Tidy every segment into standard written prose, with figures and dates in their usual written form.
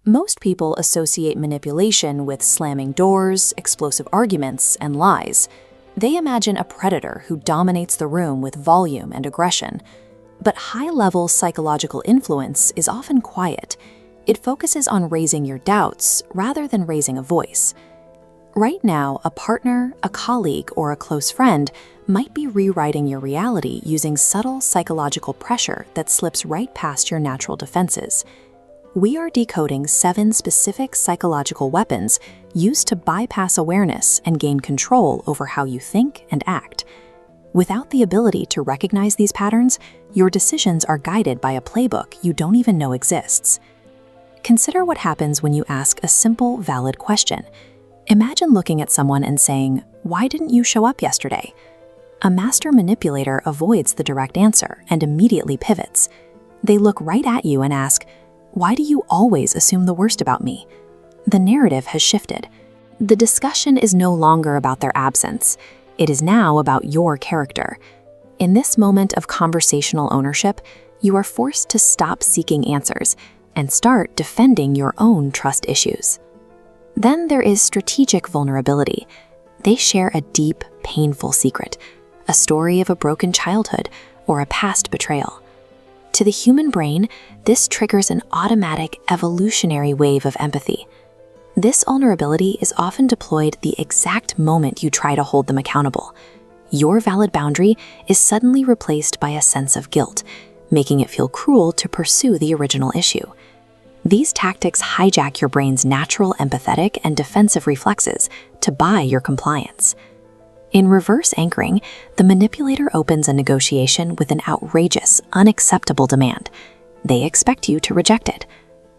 Most people associate manipulation with slamming doors, explosive arguments, and lies. They imagine a predator who dominates the room with volume and aggression. But high-level psychological influence is often quiet. It focuses on raising your doubts rather than raising a voice. Right now, a partner, a colleague, or a close friend might be rewriting your reality using subtle psychological pressure that slips right past your natural defenses. We are decoding 7 specific psychological weapons used to bypass awareness and gain control over how you think and act. Without the ability to recognize these patterns, your decisions are guided by a playbook you don't even know exists. Consider what happens when you ask a simple, valid question. Imagine looking at someone and saying, "Why didn't you show up yesterday?" A master manipulator avoids the direct answer and immediately pivots. They look right at you and ask, "Why do you always assume the worst about me?" The narrative has shifted. The discussion is no longer about their absence. It is now about your character. In this moment of conversational ownership, you are forced to stop seeking answers and start defending your own trust issues. Then there is strategic vulnerability. They share a deep, painful secret, a story of a broken childhood or a past betrayal. To the human brain, this triggers an automatic evolutionary wave of empathy. This vulnerability is often deployed the exact moment you try to hold them accountable. Your valid boundary is suddenly replaced by a sense of guilt, making it feel cruel to pursue the original issue. These tactics hijack your brain's natural empathetic and defensive reflexes to buy your compliance. In reverse anchoring, the manipulator opens a negotiation with an outrageous, unacceptable demand. They expect you to reject it.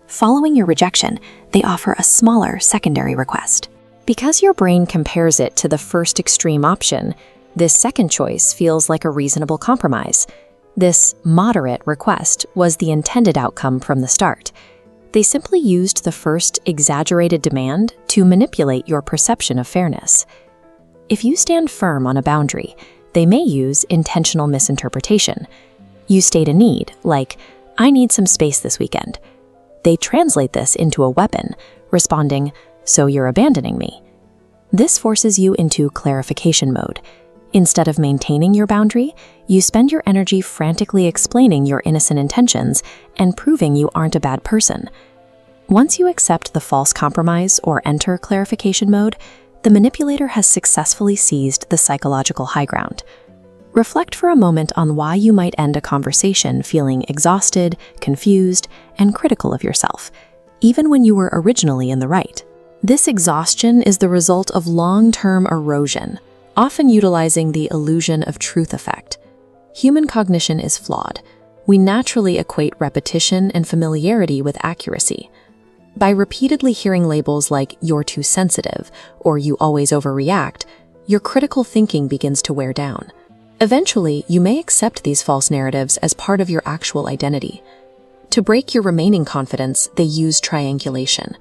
Following your rejection, they offer a smaller secondary request. Because your brain compares it to the first extreme option, this second choice feels like a reasonable compromise. This moderate request was the intended outcome from the start. They simply used the first exaggerated demand to manipulate your perception of fairness. If you stand firm on a boundary, they may use intentional misinterpretation. You state a need, like, "I need some space this weekend." They translate this into a weapon, responding, "So you're abandoning me." This forces you into clarification mode. Instead of maintaining your boundary, you spend your energy frantically explaining your innocent intentions and proving you aren't a bad person. Once you accept the false compromise or enter clarification mode, the manipulator has successfully seized the psychological high ground. Reflect for a moment on why you might end a conversation feeling exhausted, confused, and critical of yourself, even when you were originally in the right. This exhaustion is the result of long-term erosion, often utilizing the illusion of truth effect. Human cognition is flawed. We naturally equate repetition and familiarity with accuracy. By repeatedly hearing labels like "you're too sensitive" or "you always overreact," your critical thinking begins to wear down. Eventually, you may accept these false narratives as part of your actual identity. To break your remaining confidence, they use triangulation.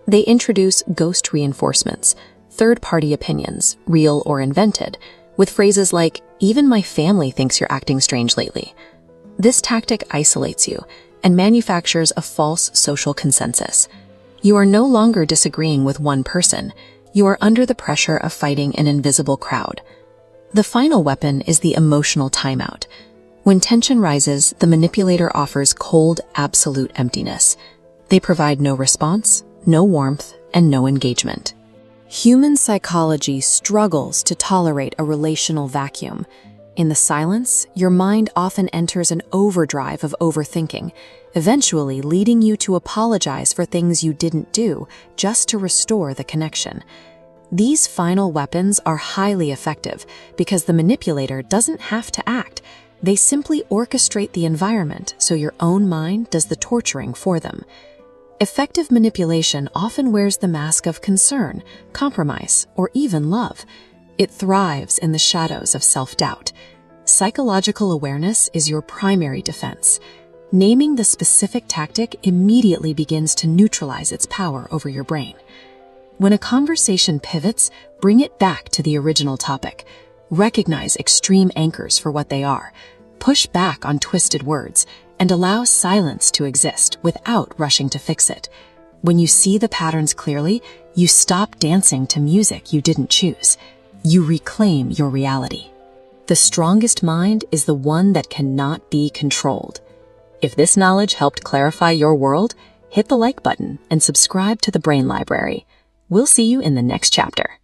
They introduce ghost reinforcements, third-party opinions, real or invented, with phrases like, "Even my family thinks you're acting strange lately." This tactic isolates you and manufactures a false social consensus. You are no longer disagreeing with one person. You are under the pressure of fighting an invisible crowd. The final weapon is the emotional timeout. When tension rises, the manipulator offers cold, absolute emptiness. They provide no response, no warmth, and no engagement. Human psychology struggles to tolerate a relational vacuum. In the silence, your mind often enters an overdrive of overthinking, eventually leading you to apologize for things you didn't do just to restore the connection. These final weapons are highly effective because the manipulator doesn't have to act. They simply orchestrate the environment so your own mind does the torturing for them. Effective manipulation often wears the mask of concern, compromise, or even love. It thrives in the shadows of self-doubt. Psychological awareness is your primary defense. Naming the specific tactic immediately begins to neutralize its power over your brain. When a conversation pivots, bring it back to the original topic. Recognize extreme anchors for what they are. Push back on twisted words and allow silence to exist without rushing to fix it. When you see the patterns clearly, you stop dancing to music you didn't choose. You reclaim your reality. The strongest mind is the one that cannot be controlled. If this knowledge helped clarify your world, hit the like button and subscribe to the Brain Library. We'll see you in the next chapter.